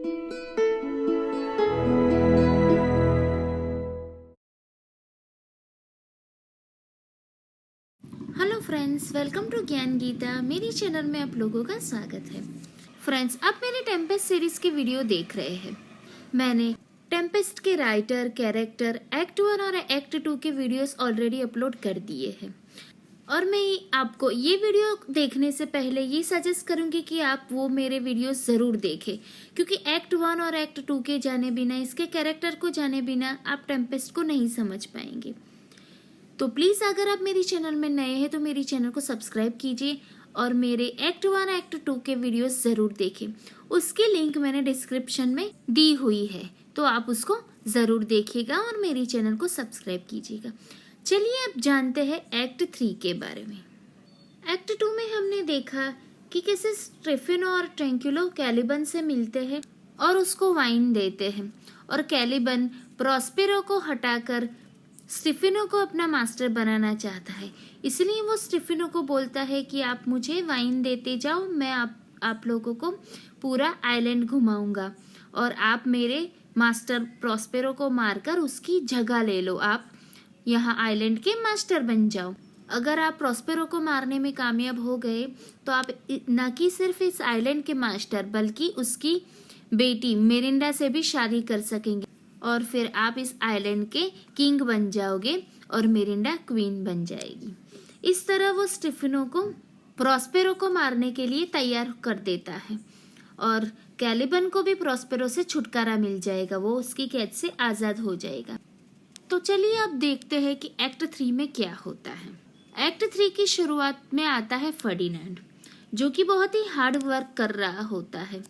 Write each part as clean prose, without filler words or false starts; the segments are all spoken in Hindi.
हेलो फ्रेंड्स, वेलकम टू ज्ञान गीता। मेरी चैनल में आप लोगों का स्वागत है। फ्रेंड्स, आप मेरे टेम्पेस्ट सीरीज के वीडियो देख रहे हैं। मैंने टेम्पेस्ट के राइटर, कैरेक्टर, एक्ट 1 और एक्ट 2 के वीडियोस ऑलरेडी अपलोड कर दिए हैं और मैं आपको ये वीडियो देखने से पहले ये सजेस्ट करूंगी कि आप वो मेरे वीडियोस ज़रूर देखें, क्योंकि एक्ट 1 और एक्ट 2 के जाने बिना, इसके कैरेक्टर को जाने बिना आप टेम्पेस्ट को नहीं समझ पाएंगे। तो प्लीज़ अगर आप मेरी चैनल में नए हैं तो मेरी चैनल को सब्सक्राइब कीजिए और मेरे एक्ट 1 एक्ट 2 के वीडियोस ज़रूर देखें। उसकी लिंक मैंने डिस्क्रिप्शन में दी हुई है, तो आप उसको ज़रूर देखिएगा और मेरी चैनल को सब्सक्राइब कीजिएगा। चलिए अब जानते हैं एक्ट 3 के बारे में। एक्ट 2 में हमने देखा कि कैसे स्टेफेनो और ट्रैंक्विलो कैलिबन से मिलते हैं और उसको वाइन देते हैं, और कैलिबन प्रॉस्पेरो को हटाकर स्टेफेनो को अपना मास्टर बनाना चाहता है। इसलिए वो स्टेफेनो को बोलता है कि आप मुझे वाइन देते जाओ, मैं आप लोगों को पूरा आइलैंड घुमाऊंगा और आप मेरे मास्टर प्रॉस्पेरो को मारकर उसकी जगह ले लो, आप यहाँ आइलैंड के मास्टर बन जाओ। अगर आप प्रॉस्पेरो को मारने में कामयाब हो गए तो आप न कि सिर्फ इस आइलैंड के मास्टर बल्कि उसकी बेटी मेरिंडा से भी शादी कर सकेंगे और फिर आप इस आइलैंड के किंग बन जाओगे और मेरिंडा क्वीन बन जाएगी। इस तरह वो स्टेफेनो को प्रॉस्पेरो को मारने के लिए तैयार कर देता है और कैलिबन को भी प्रॉस्पेरो से छुटकारा मिल जाएगा, वो उसकी कैद से आज़ाद हो जाएगा। तो चलिए अब देखते हैं कि एक्ट 3 में क्या होता है। एक्ट 3 की शुरुआत में आता है फर्डिनेंड, जो कि बहुत ही हार्ड वर्क कर रहा होता है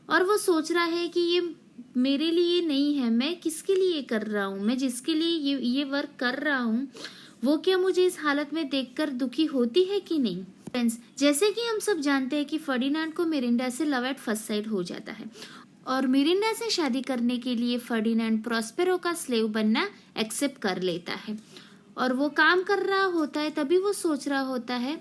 और वो सोच रहा है कि ये मेरे लिए नहीं है, मैं किसके लिए कर रहा हूँ, मैं जिसके लिए ये वर्क कर रहा हूँ वो क्या मुझे इस हालत में देखकर दुखी होती है कि नहीं। फ्रेंड्स, जैसे कि हम सब जानते हैं कि फर्डिनेंड को मिरिंडा से लव एट फर्स्ट साइट हो जाता है और मिरिंडा से शादी करने के लिए फर्डिनेंड प्रॉस्पेरो का स्लेव बनना एक्सेप्ट कर लेता है और वो काम कर रहा होता है। तभी वो सोच रहा होता है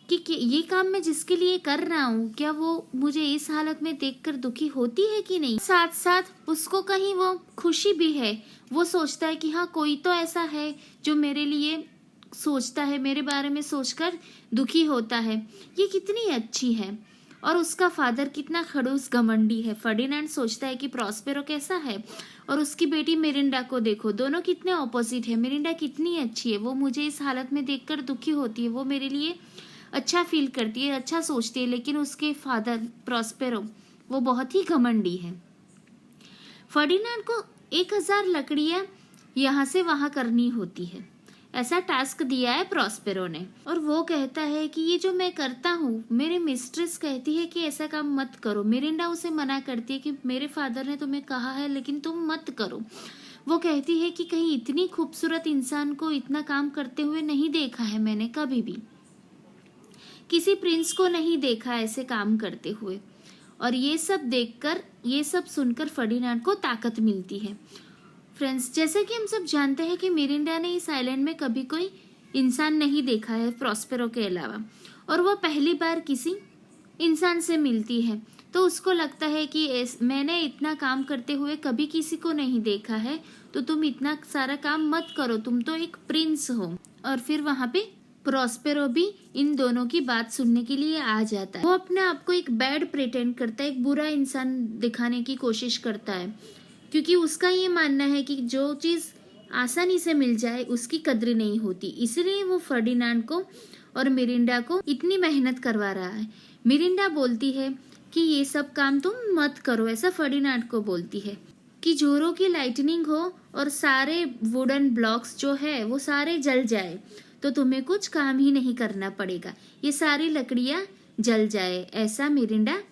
कि ये काम मैं जिसके लिए कर रहा हूँ, क्या वो मुझे इस हालत में देखकर दुखी होती है कि नहीं। साथ साथ उसको कहीं वो खुशी भी है, वो सोचता है कि हाँ, कोई तो ऐसा है जो मेरे लिए सोचता है, मेरे बारे में सोचकर दुखी होता है, ये कितनी अच्छी है। और उसका फादर कितना खड़ूस घमंडी है। फर्डिनेंड सोचता है कि प्रॉस्पेरो कैसा है और उसकी बेटी मेरिंडा को देखो, दोनों कितने ऑपोजिट है। मेरिंडा कितनी अच्छी है, वो मुझे इस हालत में देखकर दुखी होती है, वो मेरे लिए अच्छा फील करती है, अच्छा सोचती है, लेकिन उसके फादर प्रॉस्पेरो वो बहुत ही घमंडी है। फर्डिनेंड को 1000 लकड़ियां यहाँ से वहां करनी होती है, ऐसा टास्क दिया है प्रॉस्पेरो ने। और वो कहता है कि ये जो मैं करता हूँ, मेरे मिस्ट्रेस कहती है कि ऐसा काम मत करो। मिरिंडा उसे मना करती है कि मेरे फादर ने तुम्हें कहा है लेकिन तुम मत करो। वो कहती है कि कहीं इतनी खूबसूरत इंसान को इतना काम करते हुए नहीं देखा है मैंने कभी भी, किसी प्रिंस को नहीं देखा ऐसे काम करते हुए। और ये सब सुनकर फर्डिनेंड को ताकत मिलती है। फ्रेंड्स, जैसे कि हम सब जानते हैं कि मिरिंडा ने इस आइलैंड में कभी कोई इंसान नहीं देखा है प्रॉस्पेरो के अलावा, और वो पहली बार किसी इंसान से मिलती है तो उसको लगता है कि मैंने इतना काम करते हुए कभी किसी को नहीं देखा है, तो तुम इतना सारा काम मत करो, तुम तो एक प्रिंस हो। और फिर वहां पे प्रॉस्पेरो भी इन दोनों की बात सुनने के लिए आ जाता है। वो अपने आप को एक बैड प्रिटेंड करता है, एक बुरा इंसान दिखाने की कोशिश करता है, क्योंकि उसका ये मानना है कि जो चीज आसानी से मिल जाए उसकी कद्र नहीं होती। इसलिए वो फर्डिनेंड को और मिरिंडा को इतनी मेहनत करवा रहा है। मिरिंडा बोलती है कि ये सब काम तुम मत करो, ऐसा फर्डिनेंड को बोलती है कि जोरों की लाइटनिंग हो और सारे वुडन ब्लॉक्स जो है वो सारे जल जाए, तो तुम्हें कुछ काम ही नहीं करना पड़ेगा, ये सारी लकड़ियां जल जाए, ऐसा मिरिंडा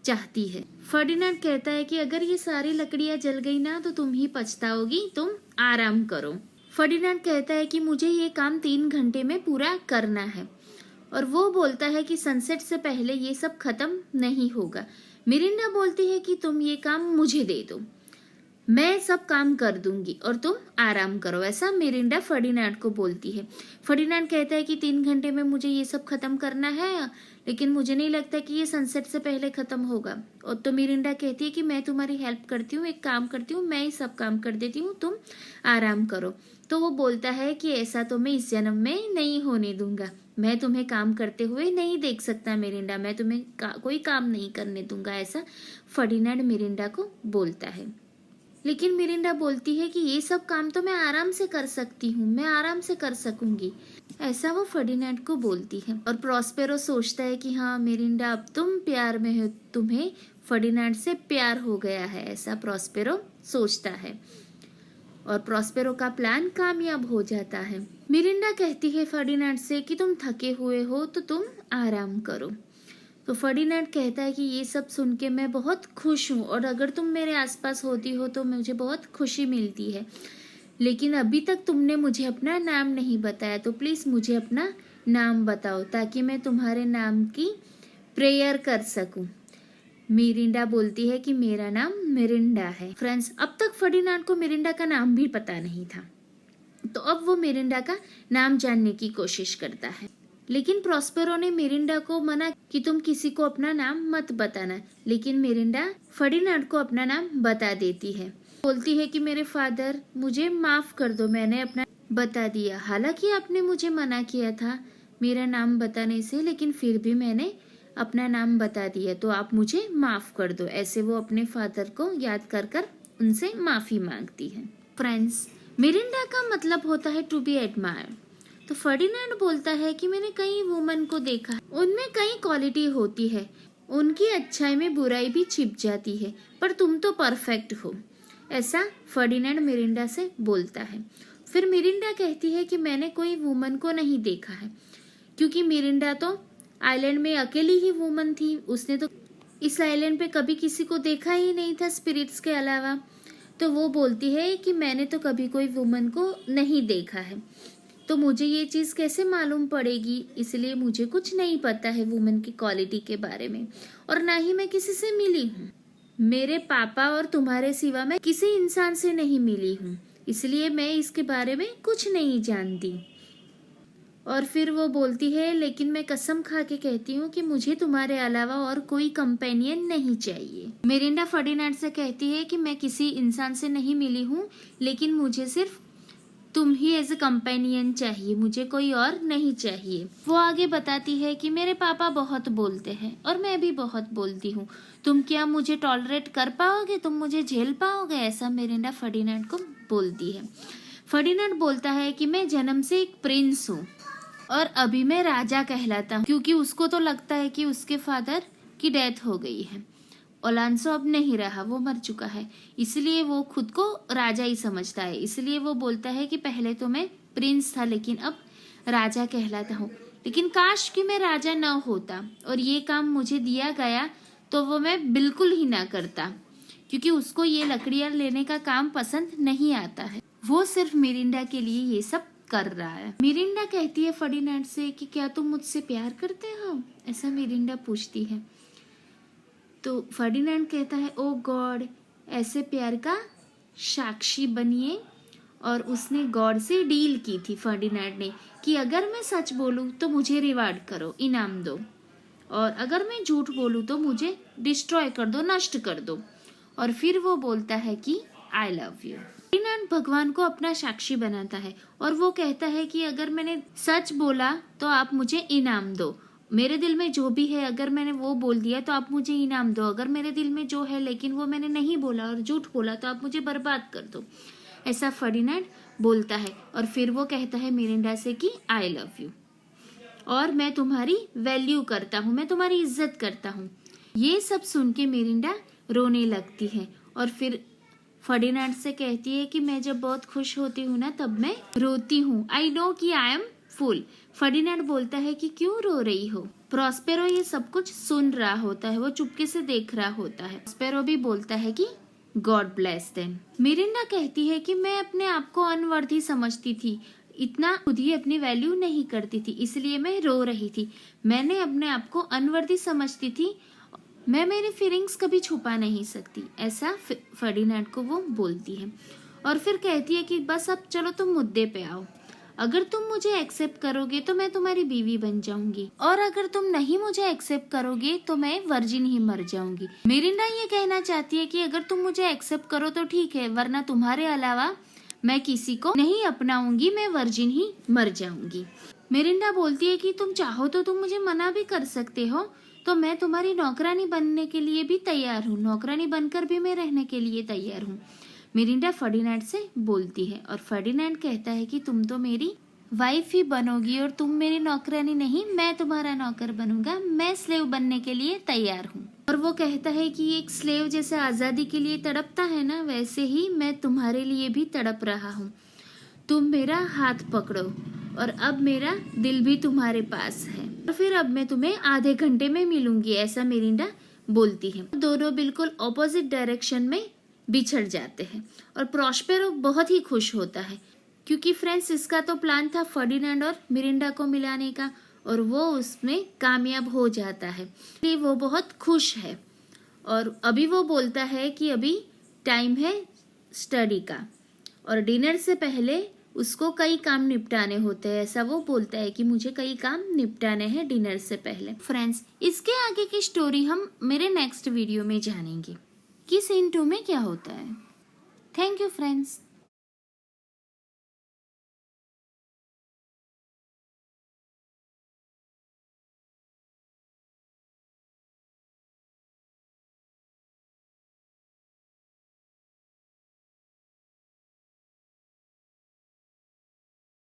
चाहती है। फर्डिनेंड कहता है कि अगर ये सारी लकड़ियां जल गई ना तो तुम ही पछताओगी, तुम आराम करो। फर्डिनेंड कहता है कि मुझे ये काम 3 घंटे में पूरा करना है और वो बोलता है कि सनसेट से पहले ये सब खत्म नहीं होगा। मिरिंडा बोलती है कि तुम ये काम मुझे दे दो। मैं सब काम कर दूंगी और तुम आराम करो, ऐसा मिरिंडा फर्डिनेंड को बोलती है। फर्डिनेंड कहता है कि 3 घंटे में मुझे ये सब खत्म करना है, लेकिन मुझे नहीं लगता कि ये सनसेट से पहले खत्म होगा। और तो मिरिंडा कहती है कि मैं तुम्हारी हेल्प करती हूँ, एक काम करती हूँ, मैं ही सब काम कर देती हूँ, तुम आराम करो। तो वो बोलता है कि ऐसा तो मैं इस जन्म में नहीं होने दूंगा, मैं तुम्हें काम करते हुए नहीं देख सकता मिरिंडा, मैं तुम्हें कोई काम नहीं करने दूंगा, ऐसा फर्डिनेंड मिरिंडा को बोलता है। लेकिन मिरिंडा बोलती है कि ये सब काम तो मैं आराम से कर सकती हूँ, मैं आराम से कर सकूंगी, ऐसा वो फर्डिनेंड को बोलती है। और प्रॉस्पेरो सोचता है कि हाँ मिरिंडा अब तुम प्यार में हो, तुम्हें फर्डिनेंड से प्यार हो गया है, ऐसा प्रॉस्पेरो सोचता है। और प्रॉस्पेरो का प्लान कामयाब हो जाता है। मिरिंडा कहती है फर्डिनेंड से कि तुम थके हुए हो तो तुम आराम करो। तो फर्डिनेंड कहता है कि ये सब सुन के मैं बहुत खुश हूँ और अगर तुम मेरे आसपास होती हो तो मुझे बहुत खुशी मिलती है, लेकिन अभी तक तुमने मुझे अपना नाम नहीं बताया, तो प्लीज़ मुझे अपना नाम बताओ ताकि मैं तुम्हारे नाम की प्रेयर कर सकूं। मिरिंडा बोलती है कि मेरा नाम मिरिंडा है। फ्रेंड्स, अब तक फर्डिनेंड को मिरिंडा का नाम भी पता नहीं था, तो अब वो मिरिंडा का नाम जानने की कोशिश करता है। लेकिन प्रॉस्पेरो ने मिरिंडा को मना कि तुम किसी को अपना नाम मत बताना, लेकिन मिरिंडा फर्डिनेंड को अपना नाम बता देती है। बोलती है कि मेरे फादर मुझे माफ कर दो, मैंने अपना बता दिया, हालांकि आपने मुझे मना किया था मेरा नाम बताने से, लेकिन फिर भी मैंने अपना नाम बता दिया, तो आप मुझे माफ कर दो। ऐसे वो अपने फादर को याद कर कर उनसे माफी मांगती है। फ्रेंड्स, मिरिंडा का मतलब होता है टू बी एडमायर्ड। तो फर्डिनेंड बोलता है कि मैंने कई वुमन को देखा, उनमें कई क्वालिटी होती है, उनकी अच्छाई में बुराई भी छिप जाती है, पर तुम तो परफेक्ट हो, ऐसा फर्डिनेंड मिरिंडा से बोलता है। फिर मिरिंडा कहती है कि मैंने कोई वुमन को नहीं देखा है, क्योंकि मिरिंडा तो आइलैंड में अकेली ही वुमन थी, उसने तो इस आइलैंड पे कभी किसी को देखा ही नहीं था स्पिरिट्स के अलावा। तो वो बोलती है कि मैंने तो कभी कोई वुमन को नहीं देखा है, तो मुझे ये चीज़ कैसे मालूम पड़ेगी, इसलिए मुझे कुछ नहीं पता है वुमन की क्वालिटी के बारे में, और ना ही मैं किसी से मिली हूँ। मेरे पापा और तुम्हारे सिवा मैं किसी इंसान से नहीं मिली हूँ, इसलिए मैं इसके बारे में कुछ नहीं जानती। और फिर वो बोलती है लेकिन मैं कसम खा के कहती हूँ कि मुझे तुम्हारे अलावा और कोई कंपेनियन नहीं चाहिए। मिरिंडा फर्डिनेंड से कहती है कि मैं किसी इंसान से नहीं मिली हूँ, लेकिन मुझे सिर्फ तुम ही एज ए कंपेनियन चाहिए, मुझे कोई और नहीं चाहिए। वो आगे बताती है कि मेरे पापा बहुत बोलते हैं और मैं भी बहुत बोलती हूँ, तुम क्या मुझे टॉलरेट कर पाओगे, तुम मुझे झेल पाओगे, ऐसा मिरिंडा फर्डिनेंड को बोलती है। फर्डिनेंड बोलता है कि मैं जन्म से एक प्रिंस हूँ और अभी मैं राजा कहलाता हूँ, क्योंकि उसको तो लगता है कि उसके फादर की डेथ हो गई है, ओलांसो अब नहीं रहा, वो मर चुका है, इसलिए वो खुद को राजा ही समझता है। इसलिए वो बोलता है कि पहले तो मैं प्रिंस था लेकिन अब राजा कहलाता हूँ, लेकिन काश कि मैं राजा न होता और ये काम मुझे दिया गया तो वो मैं बिल्कुल ही ना करता, क्योंकि उसको ये लकड़ियाँ लेने का काम पसंद नहीं आता है, वो सिर्फ मिरिंडा के लिए ये सब कर रहा है। मिरिंडा कहती है फर्डिनेंड से कि क्या तुम मुझसे प्यार करते हो, ऐसा मिरिंडा पूछती है। तो फर्डिनेंड कहता है ओ गॉड, ऐसे प्यार का साक्षी बनिए। और उसने गॉड से डील की थी फर्डिनेंड ने कि अगर मैं सच बोलूं तो मुझे रिवार्ड करो, इनाम दो, और अगर मैं झूठ बोलूं तो मुझे डिस्ट्रॉय कर दो, नष्ट कर दो। और फिर वो बोलता है कि आई लव यू। फर्डिनेंड भगवान को अपना साक्षी बनाता है और वो कहता है कि अगर मैंने सच बोला तो आप मुझे इनाम दो, मेरे दिल में जो भी है अगर मैंने वो बोल दिया तो आप मुझे इनाम दो, अगर मेरे दिल में जो है लेकिन वो मैंने नहीं बोला और झूठ बोला तो आप मुझे बर्बाद कर दो, ऐसा फर्डिनेंड बोलता है। और फिर वो कहता है मिरिंडा से कि आई लव यू और मैं तुम्हारी वैल्यू करता हूँ, मैं तुम्हारी इज्जत करता हूँ। ये सब सुन के मिरिंडा रोने लगती है और फिर फर्डिनेंड से कहती है कि मैं जब बहुत खुश होती हूँ ना तब मैं रोती हूँ, आई नो कि आई एम फुल। फर्डिनेंड बोलता है कि क्यों रो रही हो। प्रॉस्पेरो ये सब कुछ सुन रहा होता है, वो चुपके से देख रहा होता है। प्रॉस्पेरो भी बोलता है कि गॉड ब्लेस देम। मिरिंडा कहती है कि मैं अपने आप को अनवर्दी समझती थी, इतना खुद ही अपनी वैल्यू नहीं करती थी, इसलिए मैं रो रही थी। मैंने अपने आप को अनवर्दी समझती थी मैं मेरी फीलिंग्स कभी छुपा नहीं सकती, ऐसा फर्डिनेंड को वो बोलती है। और फिर कहती है कि बस अब चलो तुम मुद्दे पे आओ। अगर तुम मुझे एक्सेप्ट करोगे तो मैं तुम्हारी बीवी बन जाऊंगी, और अगर तुम नहीं मुझे एक्सेप्ट करोगे तो मैं वर्जिन ही मर जाऊंगी। मिरिंडा ये कहना चाहती है कि अगर तुम मुझे एक्सेप्ट करो तो ठीक है, वरना तुम्हारे अलावा मैं किसी को नहीं अपनाऊंगी, मैं वर्जिन ही मर जाऊंगी। मिरिंडा बोलती है कि तुम चाहो तो तुम मुझे मना भी कर सकते हो, तो मैं तुम्हारी नौकरानी बनने के लिए भी तैयार हूँ, नौकरानी बनकर भी मैं रहने के लिए तैयार हूँ। मिरिंडा फर्डिनेंड से बोलती है और फर्डिनेंड कहता है कि तुम तो मेरी वाइफ ही बनोगी और तुम मेरी नौकरानी नहीं, मैं तुम्हारा नौकर बनूंगा, मैं स्लेव बनने के लिए तैयार हूँ। और वो कहता है कि एक स्लेव जैसे आजादी के लिए तड़पता है ना, वैसे ही मैं तुम्हारे लिए भी तड़प रहा हूँ। तुम मेरा हाथ पकड़ो और अब मेरा दिल भी तुम्हारे पास है, और फिर अब मैं तुम्हें आधे घंटे में मिलूंगी, ऐसा मिरिंडा बोलती है। दोनों बिल्कुल ऑपोजिट डायरेक्शन में बिछड़ जाते हैं और प्रॉस्पेरो बहुत ही खुश होता है, क्योंकि फ्रेंड्स इसका तो प्लान था फर्डिनेंड और मिरिंडा को मिलाने का, और वो उसमें कामयाब हो जाता है, इसलिए वो बहुत खुश है। और अभी वो बोलता है कि अभी टाइम है स्टडी का, और डिनर से पहले उसको कई काम निपटाने होते हैं, ऐसा वो बोलता है कि मुझे कई काम निपटाने हैं डिनर से पहले। फ्रेंड्स, इसके आगे की स्टोरी हम मेरे नेक्स्ट वीडियो में जानेंगे कि सीन 2 में क्या होता है। Thank you friends.